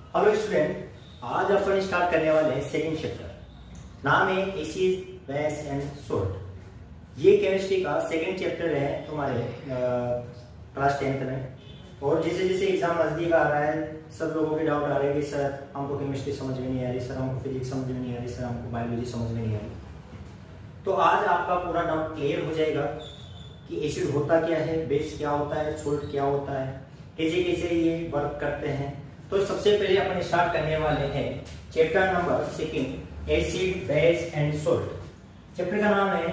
Hello student, आज अपन start करने वाले हैं सेकंड चैप्टर। नाम है एसिड, बेस एंड सोल्ट। ये केमिस्ट्री का सेकंड चैप्टर है तुम्हारे क्लास 10th में। और जैसे जैसे एग्जाम नजदीक आ रहा है सब लोगों के डाउट आ रहे हैं कि सर हमको केमिस्ट्री समझ में नहीं आ रही, सर हमको फिजिक्स समझ में नहीं आ रही, सर हमको बायोलॉजी समझ में नहीं आ रही। तो आज आपका पूरा डाउट क्लियर हो जाएगा कि एसिड होता क्या है, बेस क्या होता है, सोल्ट क्या होता है, कैसे कैसे ये वर्क करते हैं। तो सबसे पहले अपन स्टार्ट करने वाले हैं chapter number second, acid, base and salt. Chapter का नाम है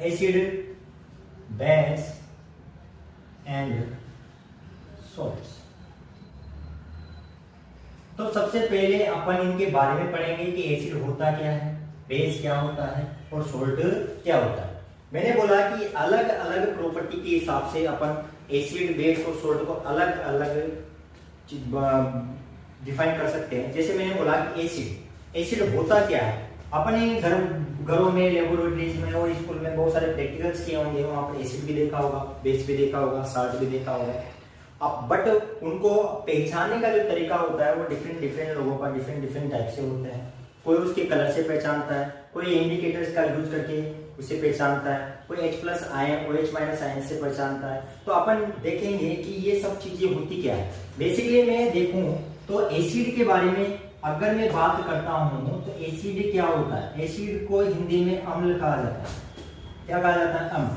एसिड, बेस एंड सोल्ट्स। तो सबसे पहले अपन इनके बारे में पढ़ेंगे कि एसिड होता क्या है, बेस क्या होता है और सोल्ट क्या होता है। मैंने बोला कि अलग अलग प्रॉपर्टी के हिसाब से अपन एसिड, बेस और सोल्ट को अलग अलग डिफाइन कर सकते हैं। जैसे मैंने बोला कि एसिड होता क्या है। अपने घरों में, लेबोरेटरीज में और स्कूल में बहुत सारे प्रैक्टिकल्स किए होंगे, वहां पर एसिड भी देखा होगा, बेस भी देखा होगा, साल्ट भी देखा होगा। अब बट उनको पहचानने का जो तरीका होता है वो डिफरेंट लोगों का डिफरेंट टाइप से होता है। कोई उसके कलर से पहचानता है, कोई इंडिकेटर्स का यूज करके उसे पहचानता है, कोई H+ आयन और H- आयन से पहचानता है। तो अपन देखेंगे कि ये सब चीजें होती क्या है। बेसिकली मैं देखूं तो एसिड के बारे में अगर मैं बात करता हूं तो एसिड क्या होता है। एसिड को हिंदी में अम्ल कहा जाता है। क्या कहा जाता है? अम्ल।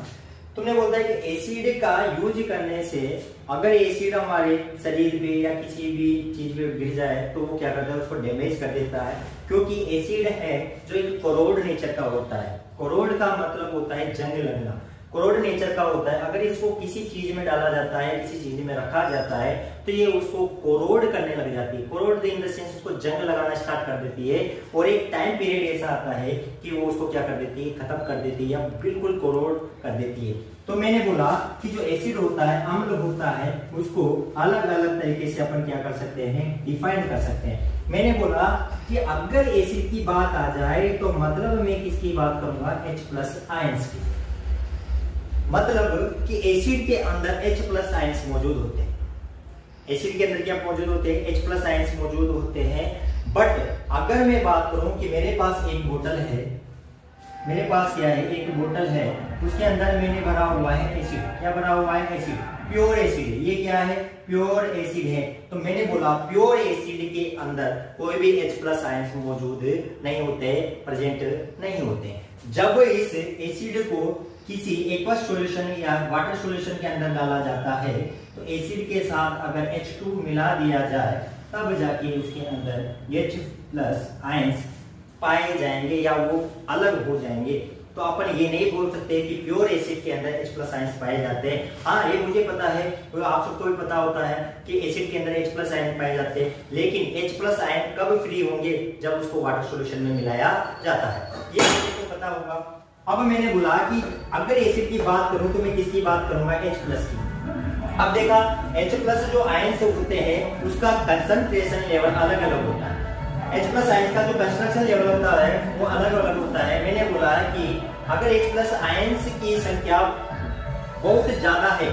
तुमने बोलता है कि एसिड का यूज करने से अगर एसिड हमारे शरीर पे या किसी भी चीज पे गिर जाए तो वो क्या करता है, उसको डैमेज कर देता है। क्योंकि एसिड है जो एक कोरोड नेचर का होता है। कोरोड का मतलब होता है जंग लगना। कोरोड नेचर का होता है। अगर इसको किसी चीज में डाला जाता है, किसी चीज में रखा जाता है तो ये उसको कोरोड करने लग जाती है। कोरोड इन द सेंस उसको जंग लगाना स्टार्ट कर देती है। और एक टाइम पीरियड ऐसा आता है कि वो उसको क्या कर देती है, खत्म कर देती है या बिल्कुल कोरोड कर देती है। तो मैंने बोला कि जो एसिड होता है, अम्ल होता है, उसको अलग अलग तरीके से अपन क्या कर सकते हैं, डिफाइन कर सकते हैं। मैंने बोला कि अगर एसिड की बात आ जाए तो मतलब मैं किसकी बात करूंगा, H+ आयंस की। मतलब कि एसिड के अंदर H+ आयंस मौजूद होते हैं। एसिड के अंदर क्या मौजूद होते हैं, H+ आयंस मौजूद होते हैं। बट अगर मैं बात करूं कि मेरे पास एक बोतल है, मेरे पास क्या है, एक बोतल है, उसके अंदर मैंने भरा हुआ है एसिड। क्या भरा हुआ है? एसिड, प्योर एसिड है। ये क्या है? प्योर एसिड है। तो मैंने बोला प्योर एसिड के अंदर कोई भी H+ आयंस मौजूद नहीं होते, प्रेजेंट नहीं होते। जब इस एसिड को किसी एक्वस सॉल्यूशन या वाटर सॉल्यूशन के अंदर डाला जाता है तो एसिड के साथ अगर H2 मिला दिया जाए तब जाके उसके अंदर H+ आयंस पाए जाएंगे या वो अलग हो जाएंगे। तो अपन ये नहीं बोल सकते कि प्योर एसिड के अंदर H+ आयंस पाए जाते हैं। हाँ, ये मुझे पता है, तो आप सबको भी पता होता है कि एसिड के अंदर H+ आयन पाए जाते हैं। लेकिन H+ आयन कब फ्री होंगे? जब उसको वाटर सॉल्यूशन में मिलाया जाता है। ये मुझे तो पता होगा। अब मैंने बोला कि अगर एसिड की बात करूं तो मैं किसकी बात करूंगा, H+ की। अब देखा, H+ जो आयंस होते हैं उसका कंसंट्रेशन लेवल अलग अलग होता है। H+ आयंस का जो कंसंट्रेशन लेवल होता है वो अलग अलग होता है। मैंने बोला कि अगर H+ आयंस की संख्या बहुत ज्यादा है,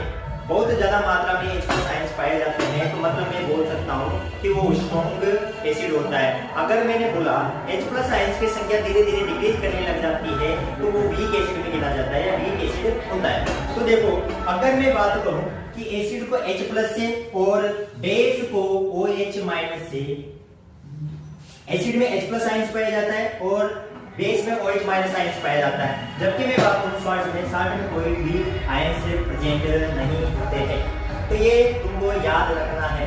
बहुत ज्यादा मात्रा में H+ आयंस पाए जाते हैं तो मतलब मैं बोल सकता हूँ कि वो स्ट्रॉन्ग एसिड होता है। अगर मैंने बोला H+ आयंस की संख्या धीरे धीरे डिक्रीज करने लग जाती है तो वो वीक एसिड में गिना जाता है या वीक एसिड होता है। तो देखो, अगर मैं बात करूं कि एसिड को H+ से और बेस को OH- से, एसिड में H+ आयंस पाया जाता है और बेस में OH- आयंस पाया जाता है। जबकि मैं बात करूं साल्ट में कोई भी आयंस प्रेजेंट नहीं होते हैं। तो ये तुमको याद रखना है।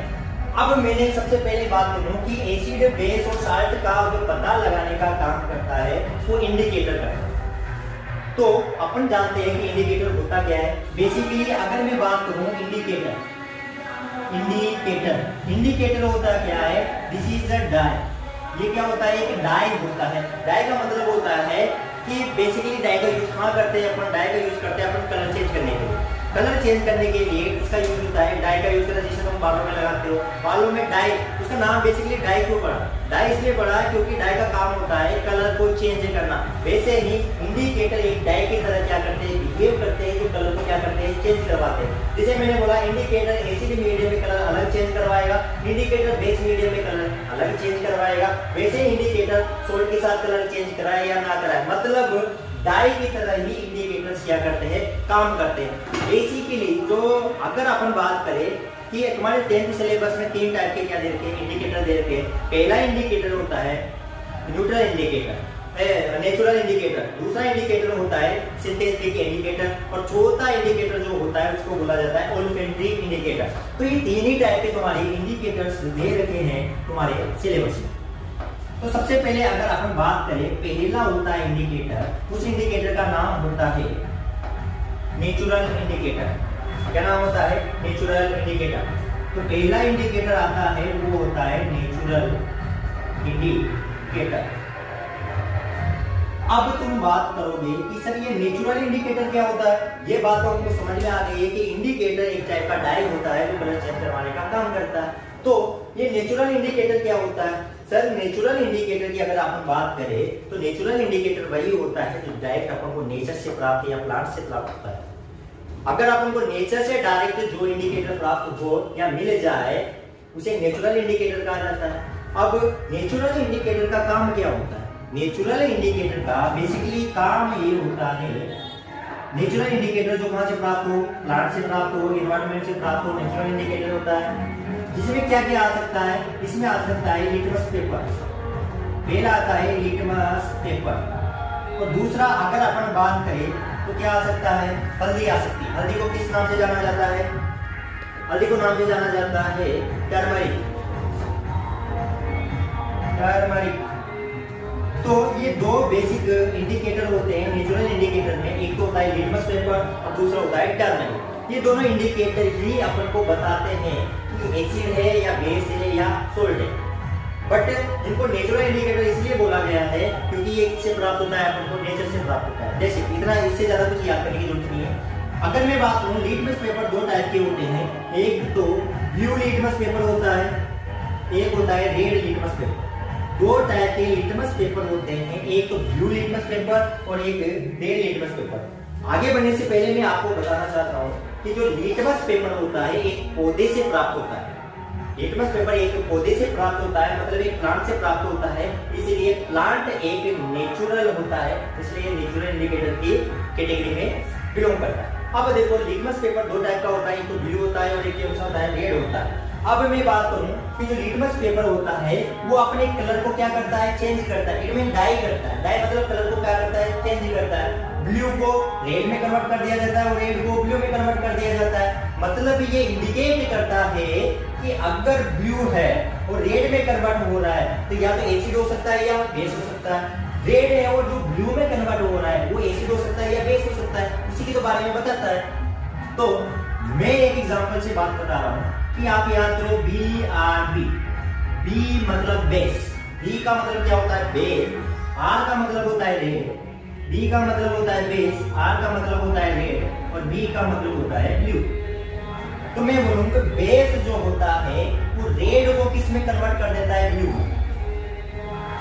अब मैंने सबसे पहले बात करूं कि एसिड, बेस और साल्ट का जो पता लगाने का काम करता है वो इंडिकेटर करता है। तो अपन जानते हैं कि इंडिकेटर होता क्या है। बेसिकली अगर मैं बात करूं इंडिकेटर होता क्या है, दिस इज अ डाई। ये क्या होता है, एक डाई होता है। डाई का मतलब होता है कि बेसिकली डाई का यूज कहां करते हैं अपन, डाई का यूज करते हैं अपन कलर चेंज करने के लिए। कलर चेंज करने के लिए इसका यूज होता है, डाई का यूज करता है, जिसे तुम बालों में लगाते हो। बालों में डाई, उसका नाम बेसिकली डाई क्यों पड़ा? डाई इसलिए पड़ा क्योंकि डाई का काम होता है कलर को चेंज करना। वैसे ही इंडिकेटर एक डाई की तरह क्या करते हैं, बिहेव करते हैं, जो कलर को क्या करते हैं, चेंज करवाते हैं। जैसे मैंने बोला इंडिकेटर एसिड मीडियम में कलर अलग चेंज करवाएगा, इंडिकेटर बेस मीडियम में कलर अलग चेंज करवाएगा। वैसे इंडिकेटर सोल्ट के साथ कलर चेंज कराए या ना कराए, मतलब डाई की तरह ही इंडिकेटर्स क्या करते हैं, काम करते हैं। बेसिकली जो अगर अपन बात करें कि तुम्हारे 10th सिलेबस में 3 टाइप के क्या दे रखे हैं, इंडिकेटर दे रखे हैं। पहला इंडिकेटर होता है न्यूट्रल इंडिकेटर, नेचुरल इंडिकेटर। दूसरा इंडिकेटर होता है सिंथेटिक इंडिकेटर, और चौथा इंडिकेटर जो होता है उसको बोला जाता है ओल्फैक्टरी इंडिकेटर। तो ये तीन ही टाइप के तुम्हारे इंडिकेटर्स दे रखे हैं तुम्हारे सिलेबस में। तो सबसे पहले अगर अपन बात करें, पहला होता है इंडिकेटर, उस इंडिकेटर का नाम होता है नेचुरल इंडिकेटर। क्या नाम होता है? Natural indicator. तो पहला इंडिकेटर आता है वो होता है नेचुरल इंडिकेटर। अब तुम बात करोगे कि सर ये नेचुरल इंडिकेटर क्या होता है? ये बात तो हमको समझ में आ गई है कि इंडिकेटर एक टाइप का डाई होता है जो कलर चेंज करवाने का काम करता है। तो ये नेचुरल इंडिकेटर क्या होता है? सर नेचुरल इंडिकेटर की अगर अपन बात करें तो नेचुरल इंडिकेटर वही होता है जो डायरेक्ट अपन को नेचर से प्राप्त या प्लांट से प्राप्त होता है। अगर अपन को नेचर से डायरेक्ट जो इंडिकेटर प्राप्त हो या मिल जाए उसे नेचुरल इंडिकेटर कहा जाता है। अब नेचुरल इंडिकेटर का काम क्या होता है? नेचुरल इंडिकेटर का बेसिकली काम ये होता है, नेचुरल इंडिकेटर जो कहां से प्राप्त हो, प्लांट से प्राप्त हो, एनवायरनमेंट से प्राप्त हो, नेचुरल इंडिकेटर होता है। इसमें क्या क्या आ सकता है? इसमें आ सकता है लिटमस पेपर, पहला आता है लिटमस पेपर। और दूसरा अगर अपन बात करें तो क्या आ सकता है? हल्दी आ सकती है। हल्दी को किस नाम से जाना जाता है? हल्दी को नाम से जाना जाता है टर्मरिक। टर्मरिक। तो ये दो बेसिक इंडिकेटर होते हैं नेचुरल इंडिकेटर में, एक तो होता है लिटमस पेपर और दूसरा होता है टर्मरिक। ये दोनों इंडिकेटर ही अपन को बताते हैं कि एसिड है या बेस है या सोल्ट है। बट इनको नेचुरल इंडिकेटर इसलिए बोला गया है क्योंकि ये किससे प्राप्त होता है? अपन को नेचर से प्राप्त होता है। जैसे इतना, इससे ज्यादा कुछ याद करने की जरूरत नहीं है। अगर मैं बात करूं, लिटमस पेपर दो टाइप के होते हैं, एक तो ब्लू लिटमस पेपर होता है, एक होता है रेड लिटमस पेपर। दो टाइप के लिटमस पेपर होते हैं, एक तो ब्लू लिटमस पेपर और एक रेड लिटमस पेपर। आगे बढ़ने से पहले मैं आपको बताना चाहता हूँ कि जो लिटमस पेपर होता है एक पौधे से प्राप्त होता है। लिटमस पेपर एक पौधे से प्राप्त होता है, मतलब एक प्लांट से प्राप्त होता है, इसलिए प्लांट एक नेचुरल होता है, इसलिए नेचुरल इंडिकेटर की कैटेगरी में बिलोंग करता है। अब देखो लिटमस पेपर दो टाइप का होता है, एक तो ब्लू होता है और एक होता है रेड होता है। अब मैं बात करूं कि जो लिटमस पेपर होता है वो अपने कलर को क्या करता है? चेंज करता है। इट मीन डाई करता है। डाई मतलब कलर को क्या करता है? चेंज करता है। ब्लू को रेड में कन्वर्ट कर दिया जाता है और रेड को ब्लू में कन्वर्ट कर दिया जाता है। मतलब ये इंडिकेट करता है कि अगर ब्लू है और रेड में कन्वर्ट हो रहा है तो या तो एसिड हो सकता है या बेस हो सकता है। रेड है और जो ब्लू में कन्वर्ट हो रहा है वो एसिड हो सकता है या बेस हो सकता है, उसी के तो बारे में बताता है। तो मैं एक एग्जांपल से बात बता रहा हूं कि आप याद करो BRB। B मतलब बेस, B का मतलब क्या होता है? बेस। R का मतलब होता है रेड, B का मतलब होता है बेस, R का मतलब होता है रेड और B का मतलब होता है ब्लू। तो मैं बोलूंगा बेस जो होता है वो रेड को किस में कन्वर्ट कर देता है? ब्लू।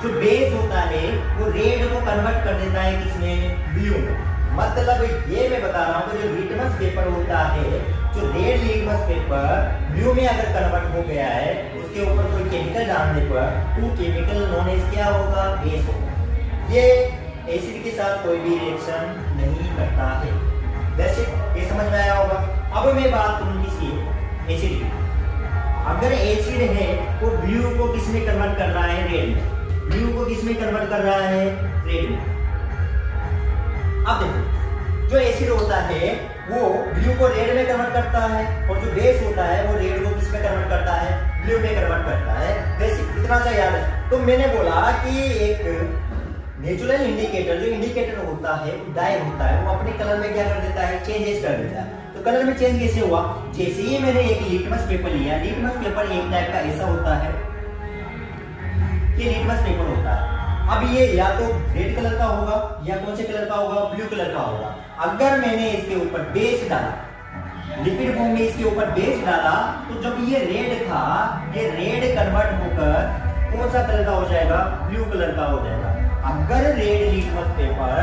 जो बेस होता है वो रेड को कन्वर्ट कर देता है किसमें? ब्लू में। मतलब ये मैं बता रहा हूं कि जो लिटमस पेपर होता है, जो रेड लिटमस पेपर ब्लू में अगर कन्वर्ट हो गया है, उसके ऊपर कोई केमिकल डालने पर वो केमिकल नोन एज क्या होगा? बेस होगा। ये एसिड के साथ कोई भी रिएक्शन नहीं करता है। वैसे ये समझ में आया होगा। अब मैं बात करूं किसी एसिड की। अगर एसिड है वो ब्लू को किस में कन्वर्ट कर रहा है? रेड में। ब्लू को किस में कन्वर्ट कर रहा है? रेड में। अब देखो जो एसिड होता है वो ब्लू को रेड में कन्वर्ट करता है और जो बेस होता है वो रेड को किस में कन्वर्ट करता है? ब्लू में कन्वर्ट करता है। बेसिक इतना सा याद है। तो मैंने बोला कि एक नेचुरल इंडिकेटर जो इंडिकेटर होता है वो डाई होता है, वो अपने कलर में क्या कर देता है? चेंजेस कर देता है। तो कलर में चेंज कैसे हुआ? जैसे ही मैंने एक लिटमस पेपर लिया, लिटमस पेपर एक टाइप का ऐसा होता है कि लिटमस पेपर होता है। अब ये या तो रेड कलर का होगा या कौन से कलर का होगा? ब्लू कलर का होगा। अगर मैंने इसके ऊपर बेस डाला, लिक्विड फॉर्म में इसके ऊपर बेस डाला तो जब ये रेड था, ये रेड कन्वर्ट होकर कौन सा कलर का हो जाएगा? ब्लू कलर का हो जाएगा। अगर रेड लिटमस पेपर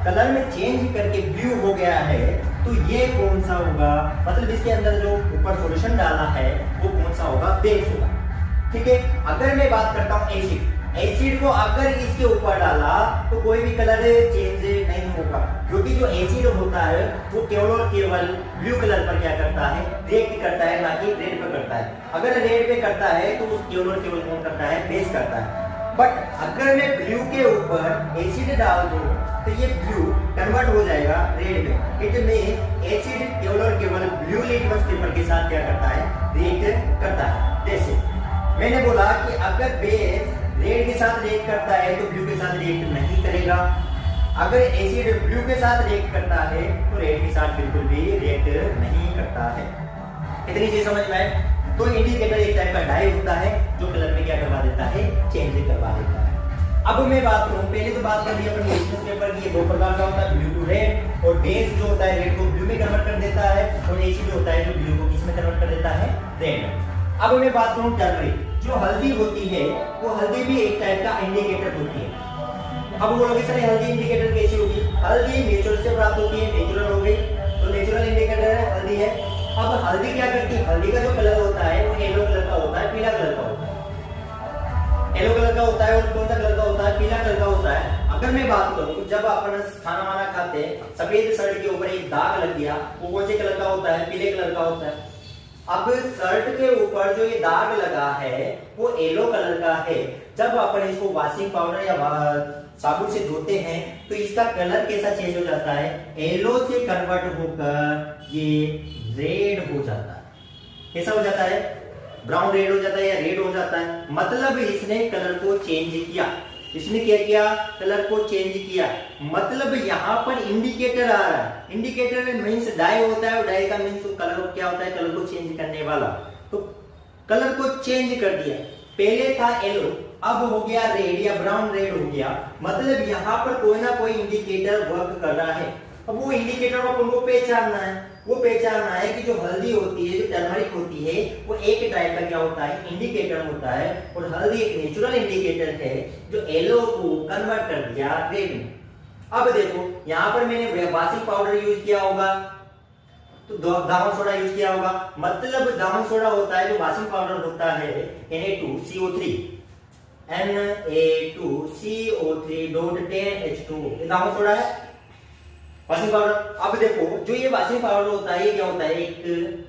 कलर में चेंज करके ब्लू हो गया है तो ये कौन सा होगा? मतलब इसके अंदर जो ऊपर सॉल्यूशन डाला है वो कौन सा होगा? बेस होगा। ठीक है। अगर मैं बात करता हूँ एसिड, एसिड को अगर इसके ऊपर डाला तो कोई भी कलर चेंज नहीं होगा, क्योंकि जो एसिड होता है वो केवल और केवल ब्लू कलर पर क्या करता है? रिएक्ट करता है, ना कि रेड पर करता है। अगर रेड पे करता है तो उस केवल और केवल कौन करता है? बेस करता है। बट अगर मैं ब्लू के ऊपर एसिड डाल दूं तो ये ब्लू कन्वर्ट हो जाएगा रेड में। इट मींस एसिड केवल और केवल ब्लू लिटमस पेपर के साथ क्या करता है? रिएक्ट करता है। जैसे मैंने बोला कि अगर बेस रेड के साथ रिएक्ट करता है तो ब्लू के साथ रिएक्ट नहीं करेगा। अगर एसिड ब्लू के साथ रिएक्ट करता है तो रेड के साथ बिल्कुल भी रिएक्ट नहीं करता है। इतनी चीज समझ में आए? तो इंडिकेटर एक टाइप का डाई होता है जो कलर में क्या करवा देता है? चेंज करवा देता है। अब मैं बात करूं, पहले तो बात कर ली अपन लिटमस पेपर की, ये दो प्रकार का होता है, ब्लू टू रेड। और बेस जो होता है रेड को ब्लू में कन्वर्ट कर देता है, और एसिड होता है जो ब्लू को किस में कन्वर्ट कर देता है? रेड में। अब मैं बात करूं टर्मरिक, जो हल्दी होती है वो हल्दी भी एक टाइप का इंडिकेटर होती है। अब बोलोगे सर हल्दी इंडिकेटर कैसी होगी? हल्दी नेचुरल से प्राप्त होती है, नेचुरल हो गई तो नेचुरल इंडिकेटर है, हल्दी है। अब हल्दी क्या करती है? हल्दी का जो कलर होता है वो येलो कलर का होता है, पीला कलर का होता है। येलो कलर का होता है और कौन सा कलर का होता है? पीला कलर का होता है। अगर मैं बात करूं जब अपन खाना वाना खाते हैं, सफेद शर्ट के ऊपर एक दाग लग गया, वो कौन से कलर का होता है? पीले कलर का होता है। अब शर्ट के ऊपर जो ये दाग लगा है वो येलो कलर का है। जब अपन इसको वॉशिंग पाउडर या साबुन से धोते हैं तो इसका कलर कैसा चेंज हो जाता है? येलो से कन्वर्ट होकर ये रेड हो जाता है। कैसा हो जाता है? ब्राउन रेड हो जाता है या रेड हो जाता है। मतलब इसने कलर को चेंज किया। इसने क्या किया? कलर को चेंज किया। मतलब यहाँ पर इंडिकेटर आ रहा है। इंडिकेटर मींस डाई होता है और डाई का मींस कलर क्या होता है? कलर को चेंज करने वाला। तो कलर को चेंज कर दिया। पहले था येलो, अब हो गया रेड या ब्राउन रेड हो गया। मतलब यहाँ पर कोई ना कोई इंडिकेटर वर्क कर रहा है। अब वो इंडिकेटर अपन को पहचानना है। वो पहचानना है कि जो हल्दी होती है, जो टर्मरिक होती है, वो एक टाइप का क्या होता है? इंडिकेटर होता है। और हल्दी एक नेचुरल इंडिकेटर है जो येलो को कन्वर्ट कर दिया रेड में। अब देखो यहाँ पर मैंने वॉशिंग पाउडर यूज किया होगा तो दावन सोडा यूज किया होगा। मतलब दावन सोडा होता है जो वॉशिंग पाउडर होता है Na2CO3 Na2CO3.10H2 दावन सोडा है वॉशिंग पाउडर। अब देखो जो ये वॉशिंग पाउडर होता है ये क्या होता है? एक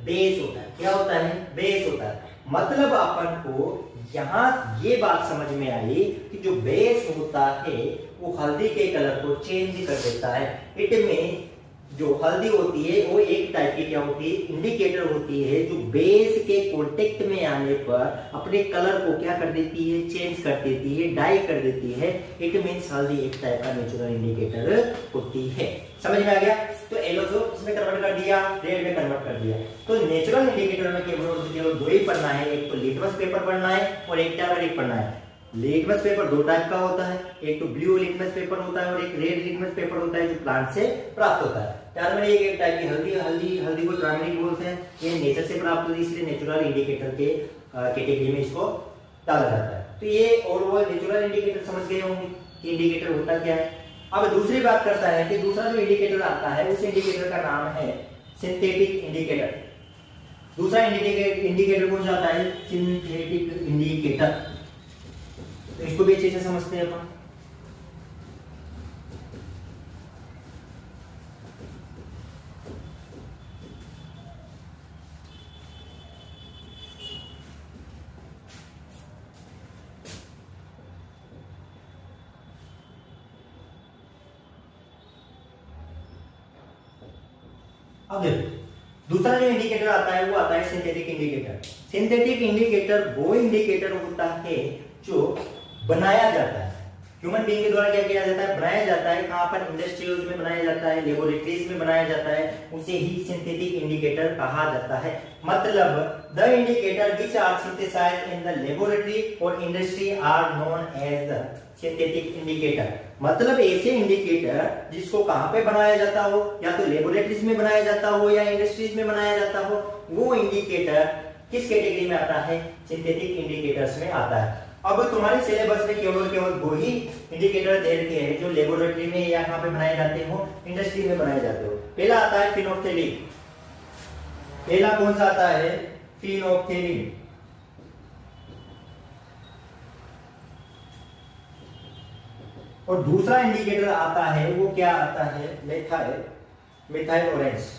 बेस होता है। क्या होता है? बेस होता है। मतलब अपन को यहाँ ये बात समझ में आई कि जो बेस होता है वो हल्दी के कलर को चेंज कर देता है। इट में जो हल्दी होती है वो एक टाइप की क्या होती है? इंडिकेटर होती है जो बेस के कांटेक्ट में आने पर अपने कलर को क्या कर देती है? चेंज कर देती है, डाई कर देती है। इट मींस हल्दी एक टाइप का नेचुरल इंडिकेटर होती है। समझ में आ गया? तो येलो को इसमें कन्वर्ट कर दिया, रेड में कन्वर्ट कर दिया। तो नेचुरल इंडिकेटर में केवल दो ही पढ़ना है, एक तो लिटमस पेपर पढ़ना है और एक टर्मरिक पढ़ना है। लिटमस पेपर दो टाइप का होता है, एक तो ब्लू लिटमस पेपर होता है और एक रेड लिटमस पेपर होता है जो प्लांट से प्राप्त होता है। टर्मरिक एक टाइप की हल्दी को टर्मरिक बोलते हैं। ये नेचर से प्राप्त होती है, इसलिए नेचुरल इंडिकेटर के कैटेगरी में इसको डाला जाता है। तो ये ओवरऑल नेचुरल इंडिकेटर समझ गए होंगे कि इंडिकेटर होता क्या है। अब दूसरी बात करता है कि दूसरा जो इंडिकेटर आता है उस इंडिकेटर का नाम है सिंथेटिक इंडिकेटर। दूसरा इंडिकेटर कौन सा आता है? Synthetic indicator. तो इसको भी अच्छे से समझते हैं अपन। अब दूसरा जो इंडिकेटर आता है वो आता है सिंथेटिक इंडिकेटर। सिंथेटिक इंडिकेटर वो इंडिकेटर होता है जो बनाया जाता है। ह्यूमन बीइंग के द्वारा क्या किया जाता है, बनाया जाता है। कहां पर, इंडस्ट्रीज में बनाया जाता है, लेबोरेटरीज में बनाया जाता है, उसे ही सिंथेटिक इंडिकेटर कहा जाता है। मतलब the indicator which are synthesised in the laboratory और industry are known as the synthetic indicator. मतलब ऐसे इंडिकेटर जिसको कहां पे बनाया जाता हो, या तो लेबोरेटरीज में बनाया जाता हो या इंडस्ट्रीज में बनाया जाता हो, वो इंडिकेटर किस कैटेगरी में आता है, सिंथेटिक इंडिकेटर्स में आता है। अब तुम्हारे सिलेबस में केवल वो ही इंडिकेटर दे रखे हैं जो लेबोरेटरी में या कहां पे बनाए जाते हो, इंडस्ट्री में बनाए जाते हो। पहला आता है फिनोप्थेलिन। पहला कौन सा आता है, फिनोप्थेलिन। और दूसरा इंडिकेटर आता है, वो क्या आता है, मिथाइल ऑरेंज।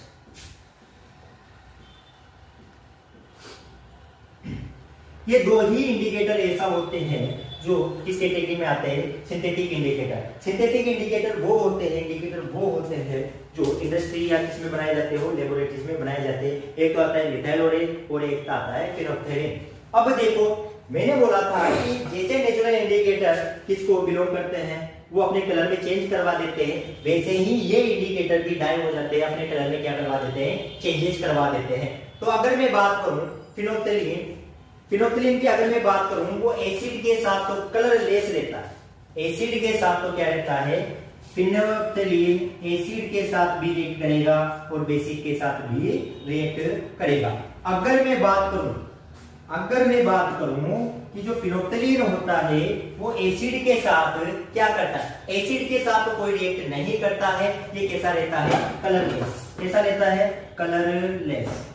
ये दो ही इंडिकेटर ऐसा होते हैं जो किस कैटेगरी में आते हैं, सिंथेटिक इंडिकेटर। सिंथेटिक इंडिकेटर वो होते हैं जो इंडस्ट्री या किस में बनाए जाते हो, लेबोरेटरीज में बनाए जाते हैं। एक तो आता है मिथाइल ऑरेंज और एक आता है फिनोप्थेलिन। अब देखो, मैंने बोला था कि जैसे नेचुरल इंडिकेटर किसको बिलोंग करते हैं, वो अपने कलर में चेंज करवा देते हैं, वैसे ही ये इंडिकेटर भी डाई हो जाते हैं, अपने कलर में क्या करवा देते हैं, चेंजेस करवा देते हैं। तो अगर मैं बात करूं फिनोप्थेलिन की, अगर मैं बात करूं, वो एसिड के साथ तो कलरलेस रहता है। एसिड के साथ तो क्या रहता है, फिनोप्थेलिन एसिड के साथ भी रिएक्ट करेगा और बेसिक के साथ भी रिएक्ट करेगा। अगर मैं बात करूं कि जो फिनोप्थेलिन होता है वो एसिड के साथ क्या करता है, एसिड के साथ तो कोई रिएक्ट नहीं करता है, ये कैसा रहता है, कलरलेस। कैसा रहता है, कलरलेस।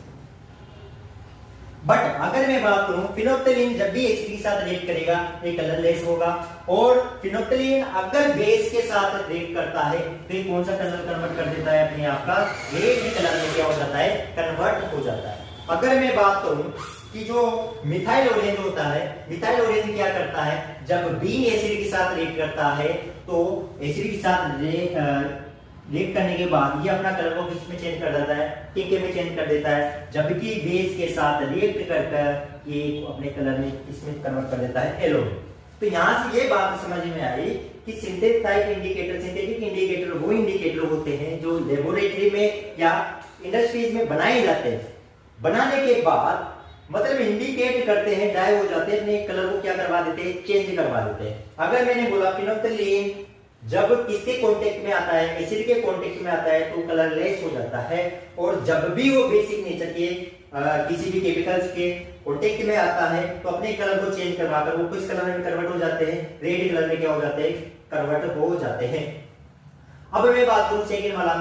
बट अगर मैं बात करूं, फिनोप्थेलिन जब भी एसिड के साथ रिएक्ट करेगा ये कलरलेस होगा, और फिनोप्थेलिन अगर बेस के साथ रिएक्ट करता है तो ये कौन सा कलर कन्वर्ट कर देता है, अपने आप का रेड कलर में क्या हो जाता है, कन्वर्ट हो जाता है। अगर मैं बात करूं कि जो मिथाइल ऑरेंज होता है, मिथाइल ऑरेंज क्या करता है, जब भी एसिड के साथ रिएक्ट करता है तो एसिड के साथ रिएक्ट करने के बाद ये अपना कलर को किस में चेंज कर देता है, टीके में चेंज कर देता है, जबकि बेस के साथ रिएक्ट करकर ये अपने कलर में किसमें कन्वर्ट कर देता है, येलो। तो यहां से ये बात समझ में आई कि सिंथेटिक इंडिकेटर वो इंडिकेटर होते हैं जो लेबोरेटरी में या इंडस्ट्रीज में बनाए जाते हैं। बनाने के बाद मतलब इंडिकेट करते हैं, डाई हो जाते हैं, अपने कलर को क्या करवा देते हैं, चेंज करवा देते हैं। अगर मैंने बोला फिनोप्थेलिन जब किसके कांटेक्ट में आता है, एसिड के कांटेक्ट में आता है तो कलरलेस हो जाता है, और जब भी वो बेसिक नेचर के किसी भी केमिकल्स के कांटेक्ट में आता है तो अपने कलर को चेंज करवाकर वो किस कलर में कन्वर्ट हो जाते हैं, रेड कलर में क्या हो जाते हैं, कन्वर्ट हो जाते हैं। अब मैं बात करूं सेकंड वाला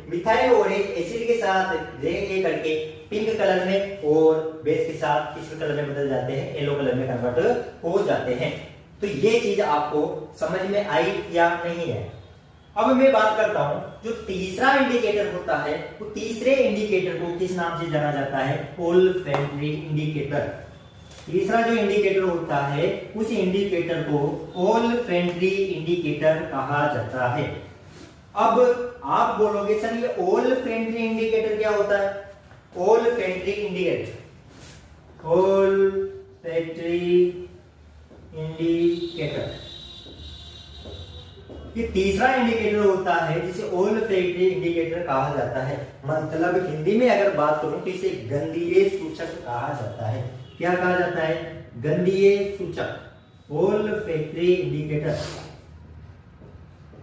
मिथाइल ऑरेंज एसिड के साथ रिएक्ट करके पिंक कलर में और बेस के साथ किस कलर में बदल जाते हैं, येलो कलर में कन्वर्ट हो जाते हैं। तो ये चीज आपको समझ में आई या नहीं है। अब मैं बात करता हूं, जो तीसरा इंडिकेटर होता है वो तीसरे इंडिकेटर को किस नाम से जाना जाता है, ओल्फैक्टरी इंडिकेटर। तीसरा जो इंडिकेटर होता है उस इंडिकेटर को ओल्फैक्टरी इंडिकेटर कहा जाता है। अब आप बोलोगे सर ये ओल्फैक्टरी इंडिकेटर क्या होता है, ओल्फैक्टरी इंडिकेटर ये तीसरा इंडिकेटर होता है जिसे ओल्फैक्टरी इंडिकेटर कहा जाता है। मतलब हिंदी में अगर बात करूं तो इसे गंधीय सूचक कहा जाता है। क्या कहा जाता है, गंधीय सूचक, ओल्फैक्टरी इंडिकेटर।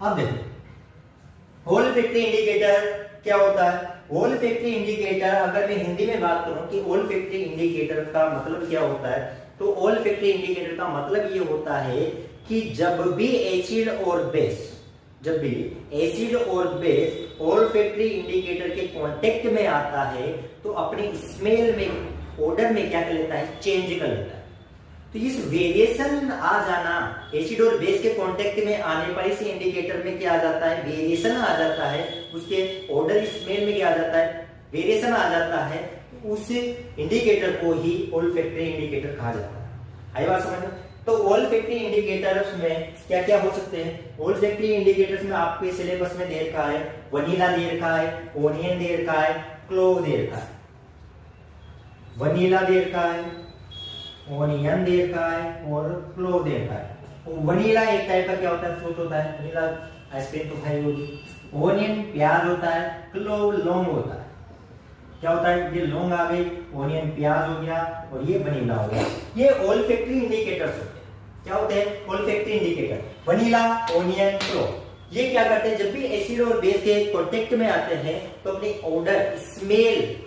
अब देखो ओल्फैक्टरी इंडिकेटर क्या होता है। ओल्फैक्टरी इंडिकेटर अगर मैं हिंदी में बात करूं कि ओल्फैक्टरी इंडिकेटर का मतलब क्या होता है, तो ओल्फैक्टरी इंडिकेटर का मतलब ये होता है कि जब भी एसिड और बेस ओल्फैक्टरी इंडिकेटर के कांटेक्ट में आता है तो अपने स्मेल में, ऑर्डर में क्या कर लेता है, चेंज कर लेता है। तो इस वेरिएशन आ जाना, एसिड और बेस के कांटेक्ट में आने पर इस इंडिकेटर में क्या आ जाता है, वेरिएशन आ जाता है, उसके ऑर्डर स्मेल में क्या आ जाता है, वेरिएशन आ जाता है, उस इंडिकेटर को ही ओल्फैक्टरी इंडिकेटर कहा जाता है। आई बात समझ में। तो ओल्फैक्टरी इंडिकेटर्स में क्या क्या हो सकते हैं, ओल्फैक्टरी इंडिकेटर्स में आपके सिलेबस में दे रखा है वनीला दे रखा है, ओनियन दे रखा है, क्लोव दे रखा है। वनीला दे रखा है, ओनियन दे रखा है और क्लोव दे रखा है। वनीला एक टाइप का क्या होता है, फ्रूट होता है, वनीला आइसक्रीम तो खाई होगी। ओनियन प्याज होता है, क्लोव लौंग होता है। क्या होता है, ये लौंग आ गई, ओनियन प्याज हो गया और ये वनीला हो गया। ये ओल्फैक्टरी इंडिकेटर्स होते हैं। क्या होते हैं, olfactory indicator. Vanilla, onion, clove, ये क्या करते हैं, जब भी एसिड और बेस के कांटेक्ट में आते हैं तो अपनी ऑर्डर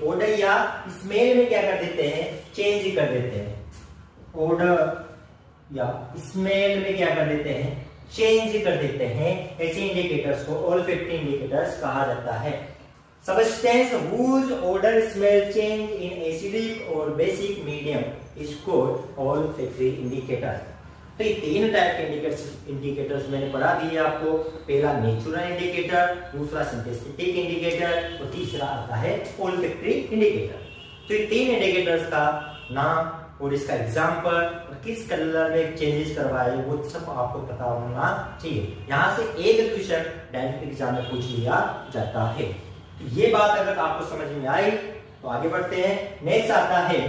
ऑर्डर या स्मेल में क्या कर देते हैं, चेंज कर देते हैं। ऑर्डर या स्मेल में क्या कर देते हैं, चेंज कर देते हैं। ऐसे इंडिकेटर्स को ओल्फैक्टरी इंडिकेटर्स कहा जाता है। Substance whose odor smell change in acidic और basic medium is called olfactory indicator। तो ये तीन टाइप के इंडिकेटर्स मैंने पढ़ा दिए आपको। पहला नेचुरल इंडिकेटर, दूसरा सिंथेटिक इंडिकेटर और तीसरा आता है ओल्फैक्टरी इंडिकेटर। तो ये तीन इंडिकेटर्स का नाम और इसका एग्जांपल और किस कलर में चेंजेस करवाए वो सब आपको पता होना चाहिए। यहाँ से एक क्वेश्चन डायरेक्ट एग्जाम में पूछ लिया जाता है। तो ये बात अगर आपको समझ में आई तो आगे बढ़ते हैं। नेक्स्ट आता है,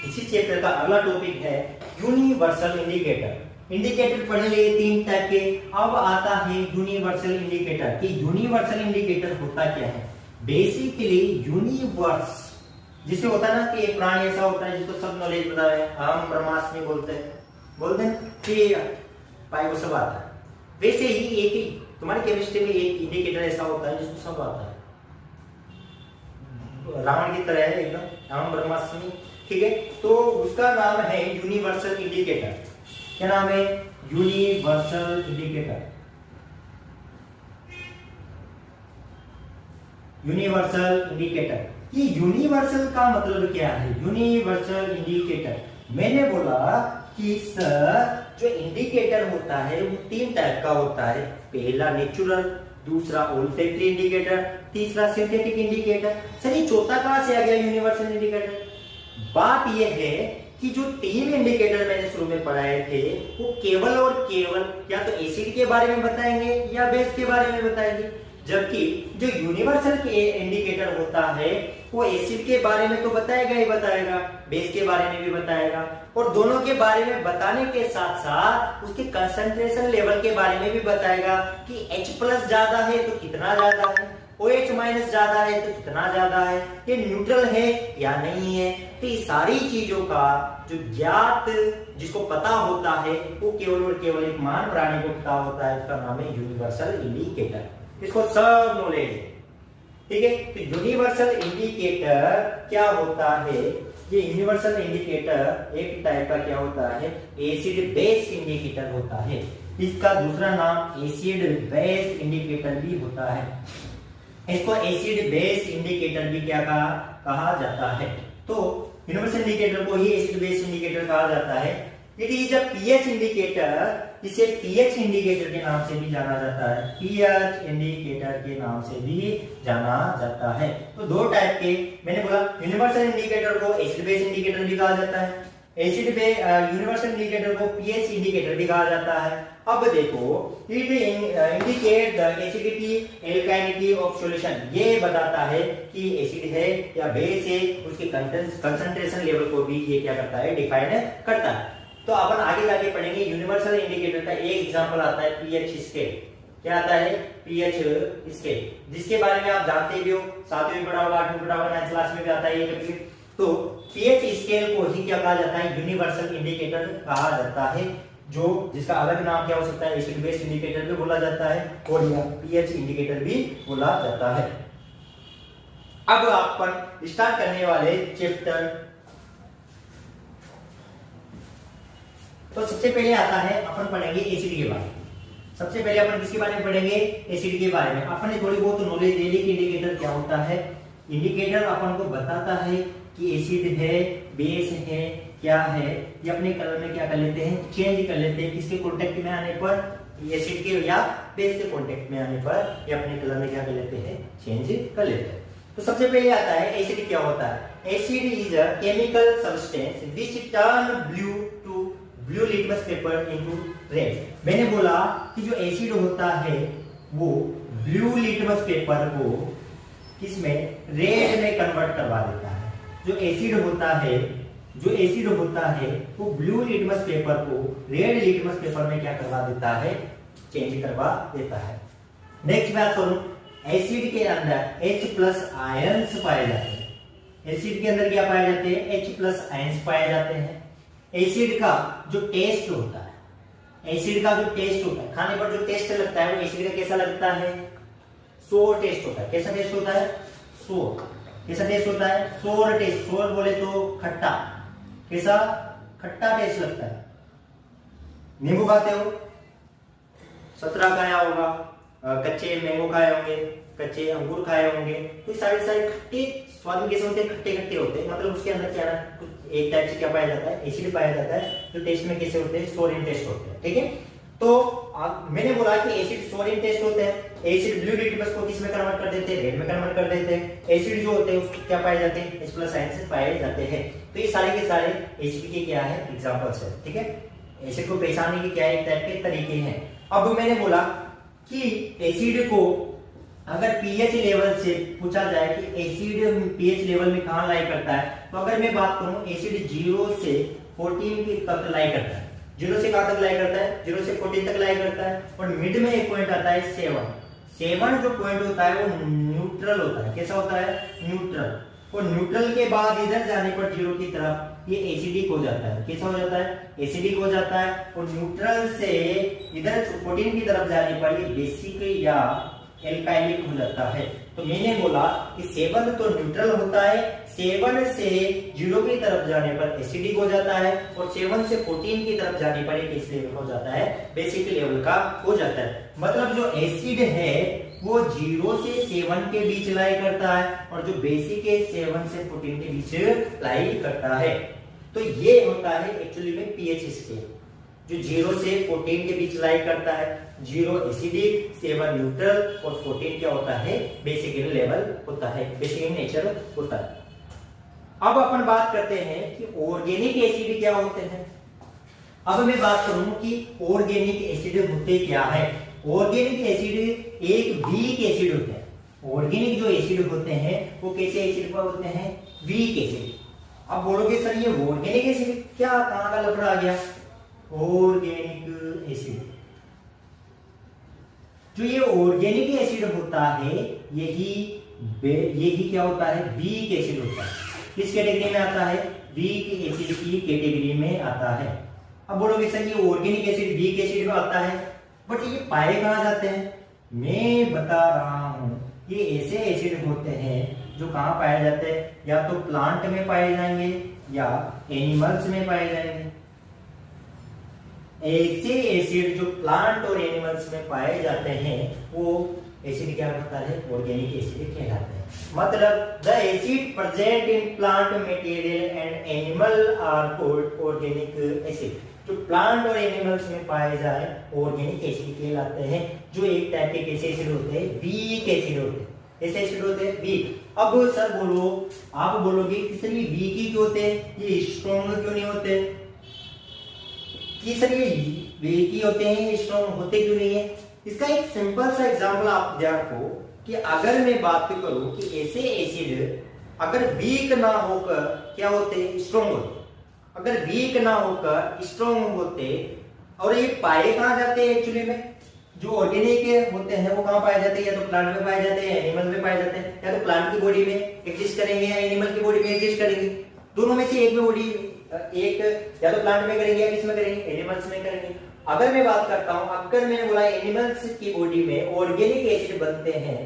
इसी चैप्टर का अगला टॉपिक है यूनिवर्सल इंडिकेटर। इंडिकेटर पढ़ लिए तीन टाइप के। अब आता है यूनिवर्सल इंडिकेटर कि यूनिवर्सल इंडिकेटर होता क्या है। बेसिकली यूनिवर्स जिसे होता है ना कि एक प्राणी ऐसा होता है जिसको सब नॉलेज पता है, हम ब्रह्मास्मि बोलते हैं कि पाई वो सब आता है। वैसे ही एक ही तुम्हारी केमिस्ट्री में एक इंडिकेटर ऐसा होता है जिसको सब आता है, रावण की तरह है एकदम, हम ब्रह्मास्मि, ठीक है। तो उसका नाम है यूनिवर्सल इंडिकेटर। क्या नाम है, यूनिवर्सल इंडिकेटर। यूनिवर्सल इंडिकेटर, ये यूनिवर्सल का मतलब क्या है, यूनिवर्सल इंडिकेटर। मैंने बोला कि सर जो इंडिकेटर होता है वो तीन टाइप का होता है। पहला नेचुरल, दूसरा ओल्फैक्टरी इंडिकेटर, तीसरा सिंथेटिक इंडिकेटर। सर ये चौथा कहां से आ गया यूनिवर्सल इंडिकेटर। बात यह है कि जो तीन इंडिकेटर मैंने शुरू में पढ़ाए थे वो केवल और केवल या तो एसिड के बारे में बताएंगे या बेस के बारे में बताएंगे, जबकि जो यूनिवर्सल इंडिकेटर होता है वो एसिड के बारे में तो बताएगा ही बताएगा, बेस के बारे में भी बताएगा और दोनों के बारे में बताने के साथ साथ उसके कंसंट्रेशन लेवल के बारे में भी बताएगा कि H+ ज्यादा है तो कितना ज्यादा है, OH- ज्यादा है तो कितना ज्यादा है, ये न्यूट्रल है या नहीं है। तो ये सारी चीजों का जो ज्ञात जिसको पता होता है वो केवल और केवल एक महान प्राणी को पता होता है, उसका नाम है यूनिवर्सल इंडिकेटर। इसको सब नॉलेज है, ठीक है। तो यूनिवर्सल इंडिकेटर क्या होता है, ये यूनिवर्सल इंडिकेटर एक टाइप का क्या होता है, एसिड बेस इंडिकेटर होता है। इसका दूसरा नाम एसिड बेस इंडिकेटर भी होता है। इसको एसिड बेस इंडिकेटर भी क्या कहा जाता है। तो यूनिवर्सल इंडिकेटर को ही एसिड बेस इंडिकेटर कहा जाता है। It is a pH indicator, इसे पीएच इंडिकेटर के नाम से भी जाना जाता है, पीएच इंडिकेटर के नाम से भी जाना जाता है। तो दो टाइप के मैंने बोला, यूनिवर्सल इंडिकेटर को एसिड बेस इंडिकेटर भी कहा जाता है, यूनिवर्सल इंडिकेटर को पीएच इंडिकेटर भी कहा जाता है। अब देखो, it indicate the acidity alkalinity of solution, ये बताता है कि एसिड है या बेस है, उसके कंसंट्रेशन लेवल को भी ये क्या करता है, डिफाइन करता है। तो अपन आगे जाके पढ़ेंगे। यूनिवर्सल इंडिकेटर का एक एग्जांपल आता है पीएच स्केल। क्या आता है, पीएच स्केल, जिसके बारे में आप जानते भी हो, 7वीं में पढ़ा होगा, 8वीं में पढ़ा होगा, 9th क्लास में भी आता है ये कभी। तो पीएच स्केल को ही क्या कहा जाता है, यूनिवर्सल इंडिकेटर कहा जाता है, जो जिसका अलग नाम क्या हो सकता है, एसिड बेस इंडिकेटर भी बोला जाता है और या पीएच इंडिकेटर भी बोला जाता है। अब अपन स्टार्ट करने वाले चैप्टर, तो सबसे पहले आता है अपन पढ़ेंगे एसिड के बारे में। सबसे पहले अपन किसके बारे में पढ़ेंगे, एसिड के बारे में। अपन ने थोड़ी बहुत नॉलेज ले ली कि इंडिकेटर क्या होता है। इंडिकेटर अपन को बताता है कि एसिड है, बेस है, क्या है, ये अपने कलर में क्या कर लेते हैं, चेंज कर लेते हैं। किसके कांटेक्ट में आने पर, एसिड के या बेस के कांटेक्ट में आने पर ये अपने कलर में क्या कर लेते हैं, चेंज कर लेते हैं। तो सबसे पहले आता है एसिड क्या होता है। Acid is a chemical substance which turn blue litmus paper into red. मैंने बोला कि जो एसिड होता है वो ब्लू लिटमस पेपर को किसमें, रेड में कन्वर्ट करवा देता है। जो एसिड होता है जो एसिड होता है वो ब्लू लिटमस पेपर को रेड लिटमस पेपर में क्या करवा देता है, चेंज करवा देता है। नेक्स्ट बात करूं, एसिड के अंदर H+ आयंस पाए जाते हैं। एसिड के अंदर क्या पाए जाते हैं, H+ आयंस पाए जाते हैं। एसिड का जो टेस्ट होता है, एसिड का जो टेस्ट होता है, खाने पर जो टेस्ट लगता है वो एसिड का कैसा लगता है, सोर टेस्ट होता है। कैसा टेस्ट होता है, सोर। कैसा टेस्ट होता है, सोर टेस्ट। सोर बोले तो खट्टा, कैसा, खट्टा टेस्ट लगता है। नींबू खाते हो, संतरा खाया होगा, कच्चे मैंगो खाए होंगे, कच्चे अंगूर खाए होंगे, तो सारे खट्टे स्वाद में कैसे होते हैं, खट्टे खट्टे होते हैं। मतलब उसके अंदर क्या है, कुछ एक टाइप से क्या पाया जाता है, एसिड पाया जाता है, तो टेस्ट में कैसे होते हैं, सोरियम टेस्ट होते हैं। ठीक है, तो मैंने बोला कि एसिड सोरियम टेस्ट होते हैं। एसिड ब्लू लिटमस को किस में कन्वर्ट कर देते हैं, रेड में कन्वर्ट कर देते हैं। एसिड जो होते हैं उसको क्या पाए जाते हैं, H+ आयंस पाए जाते हैं। तो ये सारे के सारे एसिड के क्या है, एग्जांपल्स है। ठीक है, एसिड को पहचानने के क्या एक टाइप के तरीके हैं। अब मैंने बोला कि एसिड को अगर पीएच लेवल से पूछा जाए कि एसिड पीएच लेवल में कहां लाई करता है, तो अगर मैं बात करूं एसिड 0 से 14 तक लाई करता है। 0 से कहां तक लाई करता है, 0 से 14 तक लाई करता है। और मिड में एक पॉइंट आता है 7। 7 जो पॉइंट होता है वो न्यूट्रल होता है। कैसा होता है, न्यूट्रल। और न्यूट्रल के बाद इधर जाने पर 0 की तरफ ये एसिडिक हो जाता है। कैसा हो जाता है, एसिडिक हो जाता है। और न्यूट्रल से इधर 14 की तरफ जाने पर ये बेसिक या एल्काइलिक हो जाता है। तो मैंने बोला कि 7 तो न्यूट्रल होता है, 7 से 0 की तरफ जाने पर एसिडिक हो जाता है, और 7 से 14 की तरफ जाने पर एक लेवल हो जाता है, बेसिक लेवल का हो जाता है। मतलब जो एसिड है वो 0 से 7 के बीच लाई करता है, और जो बेसिक है 7 से 14 के बीच लाई करता है। तो ये होता है एक्चुअली में पीएच स्केल, जो 0 से 14 के बीच लाई करता है। 0 एसिडिक, 7 न्यूट्रल, और 14 क्या होता है, बेसिक लेवल होता है, बेसिक नेचर होता है। अब अपन बात करते हैं कि ऑर्गेनिक एसिड क्या होते हैं। अब मैं बात करूं कि ऑर्गेनिक एसिड होते क्या है। ऑर्गेनिक एसिड एक वीक एसिड होते हैं। ऑर्गेनिक जो एसिड होते हैं वो कैसे एसिड होते हैं, वीक एसिड। अब बोलोगे सर ये ऑर्गेनिक एसिड क्या, कहां का लफड़ा आ गया, ऑर्गेनिक एसिड। जो ये ऑर्गेनिक एसिड होता है यही क्या होता है, वीक एसिड होता है। किस कैटेगरी में आता है, वीक एसिड की कैटेगरी में आता है। अब बोलोगे सर ये ऑर्गेनिक एसिड वीक एसिड में आता है, बट ये पाए कहां जाते हैं। मैं बता रहा हूं ये ऐसे एसिड होते हैं जो कहां पाए जाते हैं, या तो प्लांट में पाए जाएंगे या एनिमल्स में पाए जाएंगे। ऐसे एसिड जो प्लांट और एनिमल्स में पाए जाते हैं वो एसिड क्या होता है, ऑर्गेनिक एसिड कहलाते हैं। मतलब the acid present in plant material and animal are called organic acid. जो प्लांट और एनिमल्स में पाए जाए ऑर्गेनिक एसिड कहलाते हैं। जो एक टाइप के कैसे एसिड होते हैं, वीक एसिड होते हैं। ऐसे एसिड होते हैं वीक। अब सर बोलो, आप बोलोगे कि सर ये वीक ही क्यों होते हैं, ये स्ट्रॉन्ग क्यों नहीं होते, कि सर ये वीक ही होते हैं, स्ट्रॉन्ग होते क्यों नहीं है। इसका एक सिंपल सा एग्जांपल आप ध्यान रखो कि अगर मैं बात करूं कि ऐसे एसिड अगर वीक ना होकर क्या होते, स्ट्रॉन्ग होते। अगर वीक ना होकर स्ट्रॉन्ग होते, और ये पाए कहां जाते हैं एक्चुअली में, जो ऑर्गेनिक होते हैं वो कहां पाए जाते हैं, या तो प्लांट में पाए जाते हैं, एनिमल में पाए जाते हैं, या तो प्लांट की बॉडी में एग्जिस्ट करेंगे या एनिमल की बॉडी में एग्जिस्ट करेंगे। दोनों में से एक में बॉडी, एक या तो प्लांट में करेंगे या किसमें करेंगे, एनिमल्स में करेंगे। अगर मैं बात करता हूं, अगर मैंने बोला एनिमल्स की बॉडी में ऑर्गेनिक एसिड बनते हैं,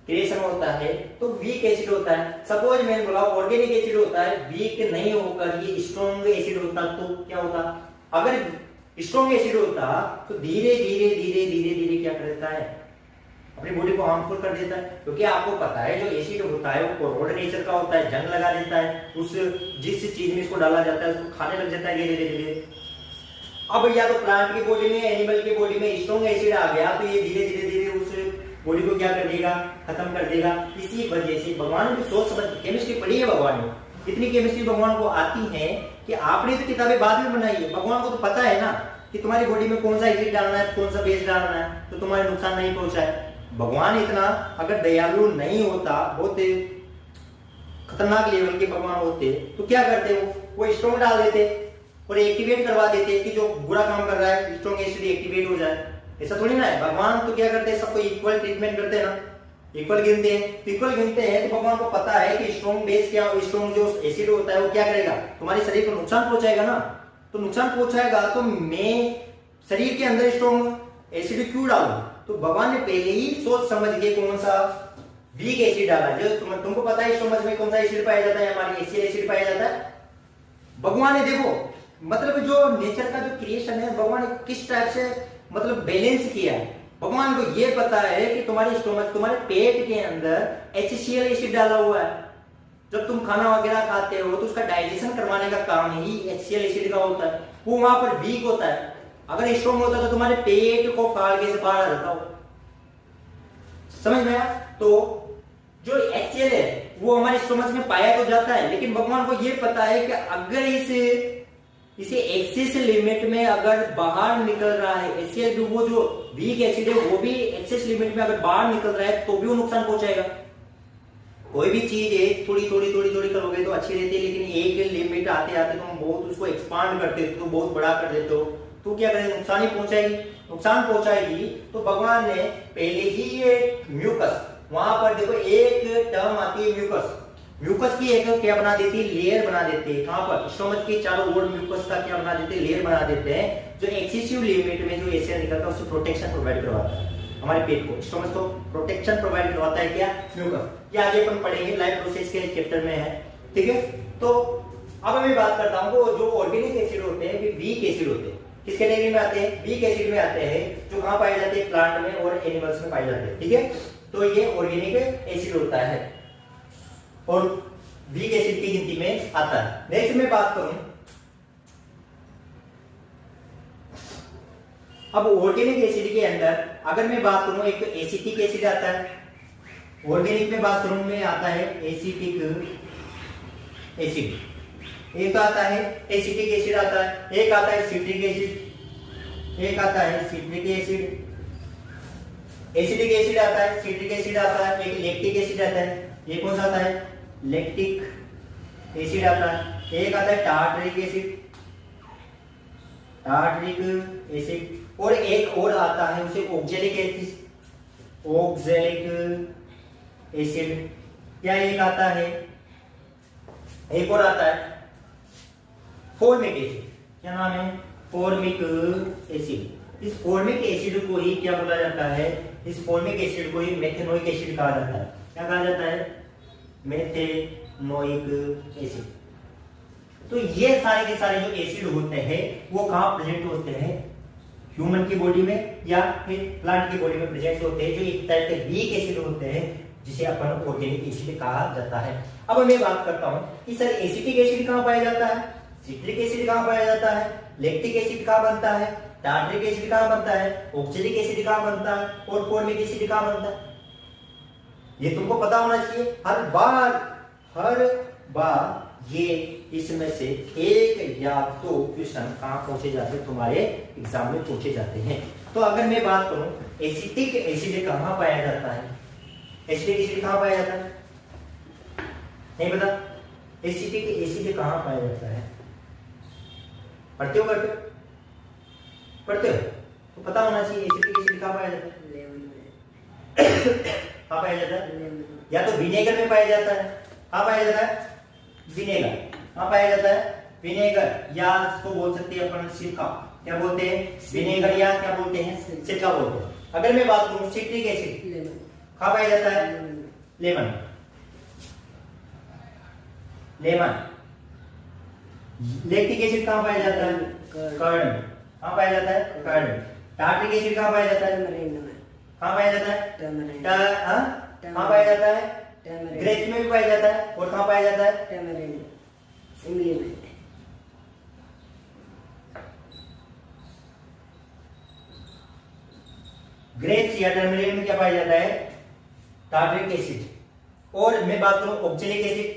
क्रिएशन होता है, तो वीक एसिड होता है। सपोज मैंने बोला ऑर्गेनिक एसिड होता है, वीक नहीं होकर ये स्ट्रॉन्ग एसिड होता, तो क्या होता, अगर स्ट्रॉन्ग एसिड होता तो धीरे धीरे धीरे धीरे धीरे क्या कर देता है, अपनी बॉडी को हार्मफुल कर देता है। क्योंकि आपको पता है जो एसिड होता है वो कोरोड नेचर का होता है, जंग लगा देता है, उस जिस चीज में इसको डाला जाता है उसको खाने लग जाता है धीरे धीरे धीरे। अब या तो प्लांट की बॉडी में, एनिमल की बॉडी में स्ट्रॉन्ग एसिड आ गया तो ये धीरे धीरे धीरे उस बॉडी को क्या कर देगा, खत्म कर देगा। इसी वजह से भगवान की सोच समझ, केमिस्ट्री पढ़ी है भगवान ने, इतनी केमिस्ट्री भगवान को आती है कि आपने तो किताबें बाद में बनाई है, भगवान को तो पता है ना कि तुम्हारी बॉडी में कौन सा एसिड डालना है, कौन सा बेस डालना है, तो तुम्हारे नुकसान नहीं पहुंचाए। भगवान इतना अगर दयालु नहीं होता, बहुत खतरनाक लेवल के भगवान होते, तो क्या करते वो वो स्ट्रॉन्ग डाल देते और एक्टिवेट करवा देते कि जो बुरा काम कर रहा है स्ट्रॉन्ग एसिड एक्टिवेट हो जाए। ऐसा थोड़ी ना है, भगवान तो क्या करते हैं, सबको इक्वल ट्रीटमेंट करते हैं ना, इक्वल गिनते हैं। तो इक्वल गिनते हैं तो भगवान को पता है कि स्ट्रॉन्ग बेस क्या, स्ट्रॉन्ग जो एसिड होता है वो क्या करेगा, तुम्हारे शरीर को नुकसान पहुंचाएगा ना। तो नुकसान पहुंचाएगा तो मैं शरीर के अंदर स्ट्रॉन्ग एसिड क्यों डालूं? तो भगवान ने पहले ही सोच समझ के कौन सा वीक एसिड डाला। जो तुमको पता है स्टोमच में कौन सा एसिड पाया जाता है, हमारी एसिड एसिड पाया जाता है। भगवान ने देखो मतलब जो नेचर का जो क्रिएशन है भगवान ने किस टाइप से मतलब बैलेंस किया है। भगवान को ये पता है कि तुम्हारे स्टोमच, तुम्हारे पेट के अंदर HCl एसिड डाला हुआ है। जब तुम खाना वगैरह खाते हो तो उसका डाइजेशन करवाने का काम ही HCl एसिड का होता है, वो वहां पर वीक होता है। अगर स्ट्रॉन्ग होता तो तुम्हारे पेट को फाड़ के से बाहर रहता हो, समझ में आया? तो जो HCl है वो हमारे स्टोमच में पाया तो जाता है, लेकिन भगवान को ये पता है कि अगर इसे एक्सेस लिमिट में अगर बाहर निकल रहा है HCl, वो जो वीक एसिड है वो भी एक्सेस लिमिट में अगर बाहर निकल रहा है तो भी वो नुकसान पहुंचाएगा। कोई भी चीज है थोड़ी थोड़ी थोड़ी थोड़ी करोगे तो अच्छी रहती है, लेकिन एक लिमिट आते आते तुम बहुत उसको एक्सपांड करते हो, तो बहुत बड़ा कर देते हो, तो क्या करेंगे, नुकसान ही पहुंचाएगी। नुकसान पहुंचाएगी तो भगवान ने पहले ही ये म्यूकस, वहां पर देखो एक टर्म आती है म्यूकस, म्यूकस की एक क्या बना देती है, लेयर बना देते हैं। कहां पर, स्टोमच के चारों ओर म्यूकस का क्या बना देते हैं, लेयर बना देते हैं, जो एक्सेसिव लिमिट में जो एसिड निकलता है उससे प्रोटेक्शन प्रोवाइड करवाता है हमारे पेट को, स्टोमच को प्रोटेक्शन प्रोवाइड करवाता है क्या, म्यूकस। ये आगे अपन पढ़ेंगे, लाइफ प्रोसेस के चैप्टर में है, ठीक है। तो अब मैं बात करता हूँ जो ऑर्गेनिक एसिड होते हैं वे वीक एसिड होते हैं। किस कैटेगरी में आते हैं, वीक एसिड में आते हैं, जो कहां पाए जाते हैं, प्लांट में और एनिमल्स में पाए जाते हैं, ठीक है। तो ये ऑर्गेनिक एसिड होता है और वीक एसिड की गिनती में आता है। नेक्स्ट मैं बात करूं, अब ऑर्गेनिक एसिड के अंदर अगर मैं बात करूं, एक एसिटिक एसिड आता है, ऑर्गेनिक में बात करूं मैं आता है एसिटिक एसिड, एक आता है एसिटिक एसिड आता है, एक आता है सिट्रिक एसिड, एक आता है सिट्रिक एसिड, एसिटिक एसिड आता है, सिट्रिक एसिड आता है, एक लैक्टिक एसिड आता है, ये कौन सा आता है, लैक्टिक एसिड आता है, एक आता है टार्टरिक एसिड, टार्टरिक एसिड, और एक और आता है उसे ऑक्जेलिक एसिड, ऑक्जेलिक एसिड, क्या एक आता है, एक और आता है फॉर्मिक एसिड, क्या नाम है, फॉर्मिक एसिड। इस फॉर्मिक एसिड को ही क्या बोला जाता है, इस फॉर्मिक एसिड को ही मेथेनोइक एसिड कहा जाता है। क्या कहा जाता है, मेथेनोइक एसिड। तो ये सारे के सारे जो एसिड होते हैं वो कहां प्रेजेंट होते हैं, ह्यूमन की बॉडी में या फिर प्लांट की बॉडी में प्रेजेंट होते हैं, जो एक टाइप के वीक एसिड होते हैं जिसे अपन ऑर्गेनिक एसिड कहा जाता है। अब मैं बात करता हूं कि सर एसिटिक एसिड कहां पाया जाता है, सिट्रिक एसिड कहां पाया जाता है, लैक्टिक एसिड कहां बनता है, टार्टरिक एसिड कहां बनता है, ऑक्जेलिक एसिड कहां बनता है और फॉर्मिक एसिड कहां बनता है, ये तुमको पता होना चाहिए। हर बार ये इसमें से एक या दो क्वेश्चन कहां पूछे जाते हैं, तुम्हारे एग्जाम में पूछे जाते हैं। तो अगर मैं बात करूं एसिटिक एसिड कहां पाया जाता है, एसिटिक एसिड कहां पाया जाता है, नहीं पता, एसिटिक एसिड कहां पाया जाता है, पढ़ते हो पढ़ते हो तो पता होना चाहिए एसिटिक एसिड कहां पाया जाता है, कहां पाया जाता है, या तो विनेगर में पाया जाता है, कहां पाया जाता है, विनेगर, कहां पाया जाता है, विनेगर, या इसको बोल सकते हैं अपन सिरका, क्या बोलते हैं, विनेगर या क्या बोलते हैं, सिरका बोलते हैं। अगर मैं बात करूं सिट्रिक एसिड कहां पाया जाता है, लेमन, लेमन। लैक्टिक एसिड कहां पाया जाता है, कर्ड, कहां पाया जाता है, कर्ड। टार्टरिक एसिड कहां पाया जाता है, कहां पाया जाता है, कहां पाया जाता है, ग्रेप्स में भी पाया जाता है, और कहां पाया जाता है, इमली में। ग्रेप्स या टर्मरिन में क्या पाया जाता है, टार्टरिक एसिड। और मैं बात करूं ऑक्जेलिक एसिड,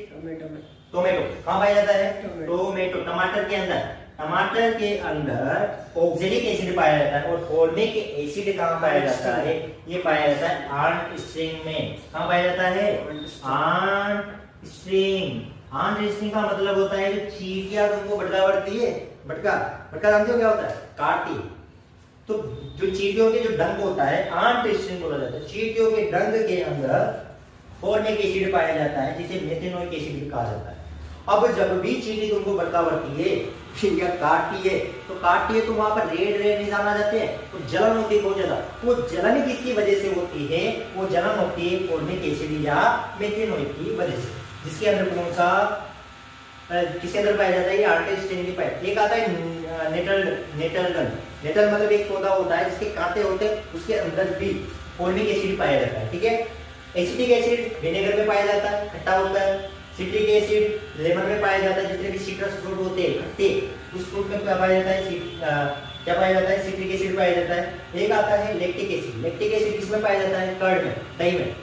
टोमेटो कहां पाया जाता है, टोमेटो, टमाटर के अंदर, टमाटर के अंदर ऑक्जेलिक एसिड पाया जाता है। और फॉर्मिक एसिड कहां पाया जाता है, ये पाया जाता है आंट स्ट्रिंग में, कहां पाया जाता है, आंट स्ट्रिंग, अनरेस्टिंग का मतलब होता है जो चींटियां तुमको भटकावरती है, भटका भटका जानते हो क्या होता है, काटती है। तो जो चींटियों के जो डंक होता है अनरेस्टिंग बोला जाता है। चींटियों के डंक के अंदर फॉर्मिक एसिड पाया जाता है जिसे मेथेनोइक एसिड भी कहा जाता है। अब जब भी चींटी तुमको भटकावरती है या काटती है तो वहां पर रेड रेड निशान आ जाते हैं, तो जलन होती है बहुत ज्यादा। वो जलन किसकी वजह से होती है, वो जलन होती है फॉर्मिक एसिड या मेथेनोइक की वजह से, जिसके अंदर कौन सा किसके अंदर पाया जाता है, ये आर्टेस्टिन पाया। एक आता है नेटल मतलब एक पौधा होता है जिसके कांटे होते हैं, उसके अंदर भी फॉर्मिक एसिड पाया जाता है। ठीक है, एसिटिक एसिड विनेगर में पाया जाता है, खट्टा होता है। सिट्रिक एसिड लेमन में पाया जाता है, जितने भी सिट्रस फ्रूट होते हैं खट्टे, उस फ्रूट में क्या पाया जाता है, क्या पाया जाता है, सिट्रिक एसिड पाया जाता है। एक आता है लैक्टिक एसिड किसमें पाया जाता है, कर्ड में, दही में।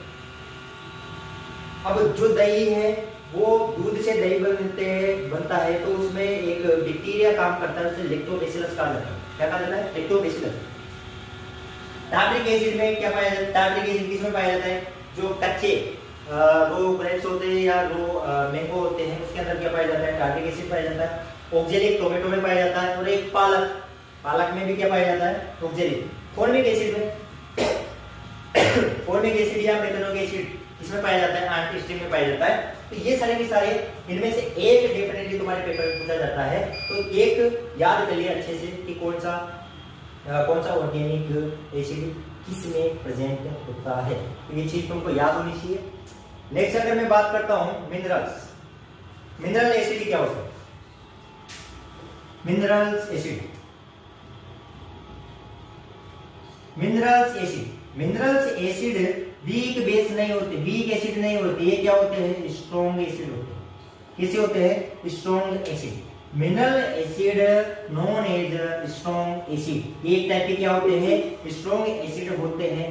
अब जो दही है वो दूध से दही बनता है, तो उसमें एक बैक्टीरिया काम करता है, उसे लैक्टोबैसिलस कहा जाता है। क्या कहा जाता है, लैक्टोबैसिलस। टार्ट्रिक एसिड में क्या पाया जाता है, टार्ट्रिक एसिड किसमें पाया जाता है, जो कच्चे रो ग्रेप्स होते हैं या रो मैंगो होते हैं, उसके अंदर क्या पाया जाता है, टार्ट्रिक एसिड पाया जाता है। ऑक्जेलिक टोमेटो में पाया जाता है, और एक पालक में भी क्या पाया जाता है, ऑक्जेलिक। फॉर्मिक एसिड में फॉर्मिक एसिड या मेथेनोइक एसिड इसमें पाया जाता है, एंटीस्टिन में पाया जाता है। तो ये सारे के सारे इनमें से एक डेफिनेटली तुम्हारे पेपर में पूछा जाता है, तो एक याद करिए अच्छे से कि कौन सा ऑर्गेनिक एसिड किस में प्रेजेंट होता है, तो ये चीज तुमको याद होनी चाहिए। नेक्स्ट अगर मैं बात करता हूं मिनरल एसिड क्या होता है, मिनरल्स एसिड वीक एसिड नहीं होते, ये क्या होते हैं, स्ट्रॉन्ग एसिड होते हैं। कैसे होते हैं, strong acid. Mineral acid known as strong acid, एक टाइप के क्या होते हैं, स्ट्रॉन्ग एसिड होते हैं।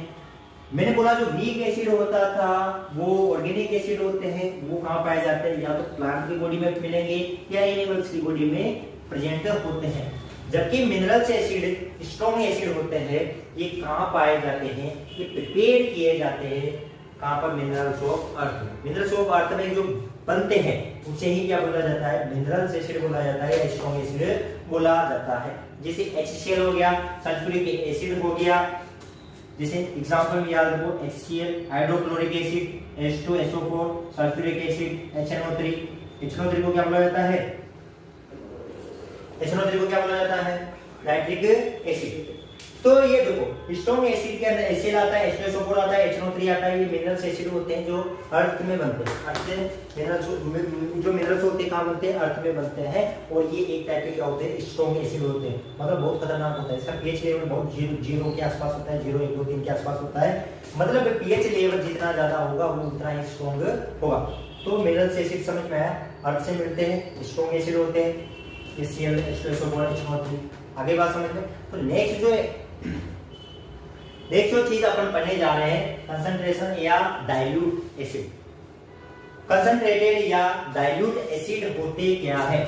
मैंने बोला जो वीक एसिड होता था वो ऑर्गेनिक एसिड होते हैं, वो कहां पाए जाते हैं, या तो प्लांट की बॉडी में मिलेंगे या एनिमल्स की बॉडी में प्रेजेंट होते हैं। जबकि मिनरल्स एसिड स्ट्रॉन्ग एसिड होते हैं, ये कहां पाए जाते हैं, ये प्रिपेयर किए जाते हैं कहां पर, minerals of earth. Minerals of earth में जो बनते हैं उसे ही क्या बोला जाता है, मिनरल्स एसिड बोला जाता है, स्ट्रॉन्ग एसिड बोला जाता है। जैसे HCl हो गया, सल्फ्यूरिक एसिड हो गया, जैसे एग्जांपल में याद रखो, HCl hydrochloric acid, H2SO4 sulphuric acid, HNO3 को क्या बोला जाता है, नाइट्रिक एसिड। तो ये देखो स्ट्रॉन्ग एसिड के अंदर HCl आता है, H2SO4 आता है, HNO3 आता है, ये मिनरल्स एसिड होते हैं जो अर्थ में बनते हैं। अर्थ से मिनरल्स होते हैं कहां बनते हैं, अर्थ में बनते हैं, और ये एक टाइप के क्या होते हैं, स्ट्रॉन्ग एसिड होते हैं। मतलब बहुत खतरनाक होता है, इसका pH लेवल बहुत जीरो के आसपास होता है, 0 1 2 3 के आसपास होता है। मतलब pH लेवल जितना ज्यादा होगा वो उतना ही स्ट्रॉन्ग होगा। तो मिनरल्स एसिड समझ में आया, अर्थ से मिलते हैं, स्ट्रॉन्ग एसिड होते हैं, HCl H2SO4 HNO3। आगे बात समझ में। तो नेक्स्ट जो चीज अपन पढ़ने जा रहे हैं, कंसंट्रेशन या डाइल्यूट एसिड। कंसंट्रेटेड या डाइल्यूट एसिड होते क्या है।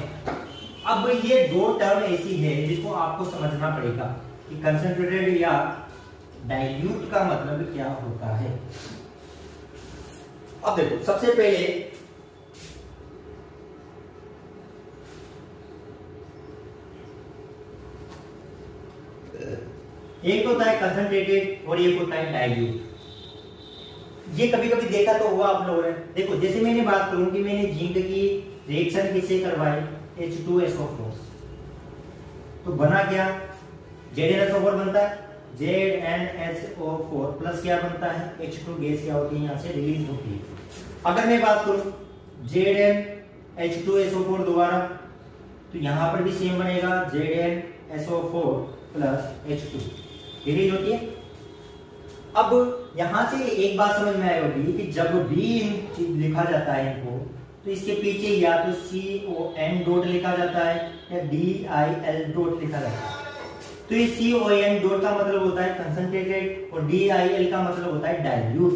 अब ये दो टर्म ऐसी है जिसको आपको समझना पड़ेगा कि कंसंट्रेटेड या डाइल्यूट का मतलब क्या होता है। अब देखो सबसे पहले एक होता है कंसंट्रेटेड और एक होता है डाइल्यूट। ये कभी कभी देखा तो हुआ आप लोगों ने। देखो जैसे मैंने बात करूं कि मैंने जिंक की रिएक्शन किससे करवाई, H2SO4, तो बना क्या, ZnSO4 बनता है, ZnSO4 प्लस क्या बनता है, H2 गैस क्या होती है यहां से रिलीज होती है। अगर मैं बात करूं ZnH2SO4 दोबारा, तो यहां पर भी सेम बनेगा, ZnSO4 प्लस H2 रिलीज होती है। अब यहां से एक बात समझ में आएगी कि जब भी लिखा जाता है इनको, तो इसके पीछे या तो CON डॉट लिखा जाता है या DIL डॉट लिखा जाता है। तो ये CON डॉट का मतलब होता है कंसंट्रेटेड और DIL का मतलब होता है डाइल्यूट।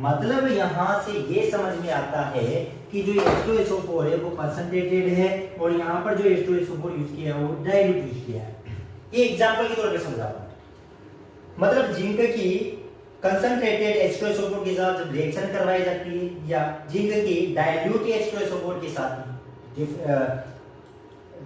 मतलब यहां से ये समझ में आता है कि जो H2SO4 है वो कंसंट्रेटेड है और यहां पर जो H2SO4 यूज किया है वो डाइल्यूट यूज किया है। ये एग्जांपल के तौर पे समझाता हूं। मतलब जिंक की कंसंट्रेटेड H2SO4 के साथ जब रिएक्शन करवाई जाती है या जिंक की डाइल्यूट H2SO4 के साथ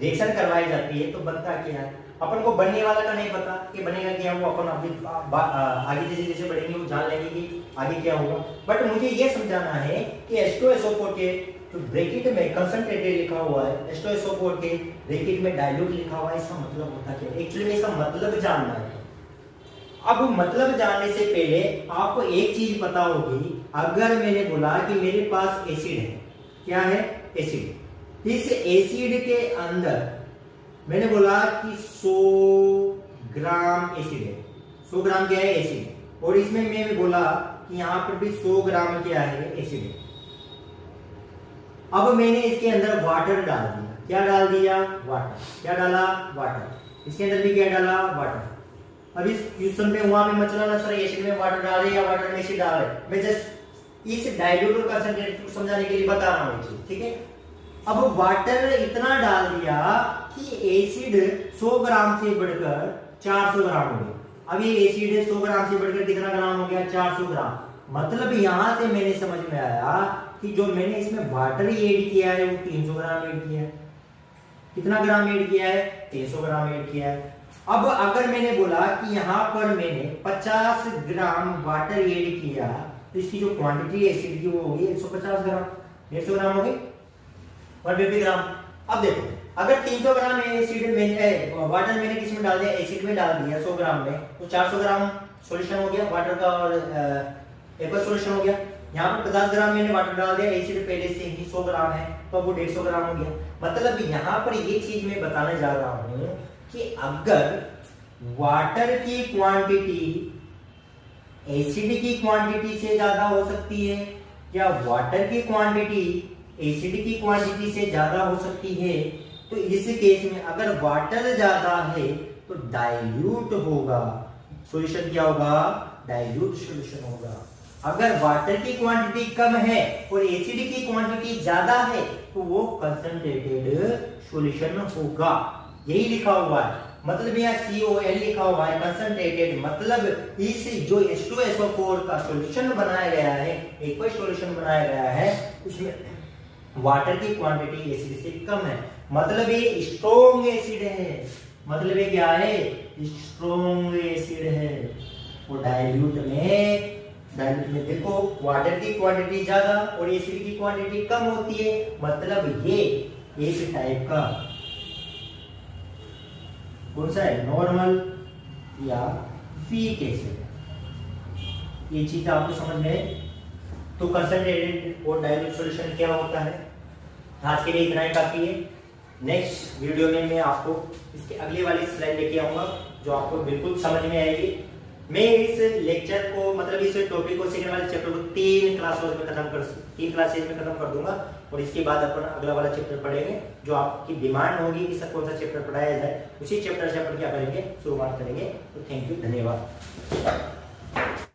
रिएक्शन करवाई जाती है तो बनता क्या है, अपन को बनने वाला का नहीं पता कि बनेगा क्या, वो अपन अभी आगे जैसे जैसे बढ़ेंगे वो जान लेंगे कि आगे क्या होगा। बट मुझे ये समझाना है कि H2SO4 के जो ब्रैकेट में कंसंट्रेटेड लिखा हुआ है, H2SO4 के ब्रैकेट में डाइल्यूट लिखा हुआ है, इसका मतलब होता क्या है, एक्चुअली इसका मतलब जानना है। अब मतलब जानने से पहले आपको एक चीज पता होगी, अगर मैंने बोला कि मेरे पास एसिड है, क्या है, एसिड, इस एसिड के अंदर मैंने बोला कि 100 ग्राम एसिड है, 100 ग्राम क्या है, एसिड, और इसमें मैंने बोला कि यहां पर भी 100 ग्राम क्या है, एसिड है। अब मैंने इसके अंदर वाटर डाल दिया, क्या डाल दिया, वाटर, क्या डाला, वाटर, इसके अंदर भी क्या डाला, वाटर। अब इस क्वेश्चन पे वहां में मचला ना सर एसिड में वाटर डाले या वाटर में एसिड डाले, मैं जस्ट इस डाइल्यूट और कंसंट्रेट को समझाने के लिए बता रहा हूं, ठीक है। अब वाटर इतना डाल दिया कि एसिड 100 ग्राम से बढ़कर 400 ग्राम हो गया। अब ये एसिड 100 ग्राम से बढ़कर कितना ग्राम हो गया, 400 ग्राम। मतलब यहां से मैंने समझ में आया कि जो मैंने इसमें वाटर ऐड किया है वो 300 ग्राम ऐड किया है। कितना ग्राम ऐड किया है, 300 ग्राम ऐड किया है। अब अगर मैंने बोला कि यहाँ पर मैंने 50 ग्राम वाटर ऐड किया तो इसकी जो क्वांटिटी एसिड की वो होगी 150 ग्राम, 150 ग्राम होगी 150 ग्राम। अब देखो अगर 300 ग्राम एसिड में वाटर मैंने किस में डाल दिया, एसिड में डाल दिया 100 ग्राम में, तो 400 ग्राम सॉल्यूशन हो गया वाटर का और एक्वा सॉल्यूशन हो गया। यहाँ पर 50 ग्राम मैंने वाटर डाल दिया, एसिड पहले से ही 100 ग्राम है तो वो 150 ग्राम हो गया। मतलब यहाँ पर ये चीज मैं बताने जा रहा हूँ कि अगर वाटर की क्वांटिटी एसिड की क्वांटिटी से ज्यादा हो सकती है या वाटर की क्वांटिटी एसिड की क्वांटिटी से ज्यादा हो सकती है, तो इस केस में अगर वाटर ज्यादा है तो डाइल्यूट होगा, सॉल्यूशन क्या होगा, डाइल्यूट सॉल्यूशन होगा। अगर वाटर की क्वांटिटी कम है और एसिड की क्वांटिटी ज्यादा है तो वो कंसंट्रेटेड सॉल्यूशन होगा, यही लिखा हुआ है। मतलब यहाँ COL लिखा हुआ है कंसंट्रेटेड, मतलब इस जो H2SO4 का सॉल्यूशन बनाया गया है, एक्वा सॉल्यूशन बनाया गया है, उसमें वाटर की क्वांटिटी एसिड से कम है, मतलब ये स्ट्रॉन्ग एसिड है। मतलब ये क्या है, स्ट्रॉन्ग एसिड है। वो डाइल्यूट में देखो वाटर की क्वांटिटी ज्यादा और एसिड की क्वांटिटी कम होती है, मतलब ये एक टाइप का कौन सा है, नॉर्मल या वीक एसिड। ये चीज आपको समझ में, तो कंसंट्रेटेड और डाइल्यूट सॉल्यूशन क्या होता है। आज के लिए इतना ही काफी है। नेक्स्ट वीडियो में मैं आपको इसके अगली वाली स्लाइड लेके आऊंगा जो आपको बिल्कुल समझ में आएगी। मैं इस लेक्चर को मतलब इस टॉपिक को सेकंड वाले चैप्टर को 3 क्लासेज में खत्म कर दूंगा और इसके बाद अपन अगला वाला चैप्टर पढ़ेंगे जो आपकी डिमांड होगी कि सर कौन सा चैप्टर पढ़ाया जाए, उसी चैप्टर से अपन क्या करेंगे, शुरुआत करेंगे। तो थैंक यू, धन्यवाद।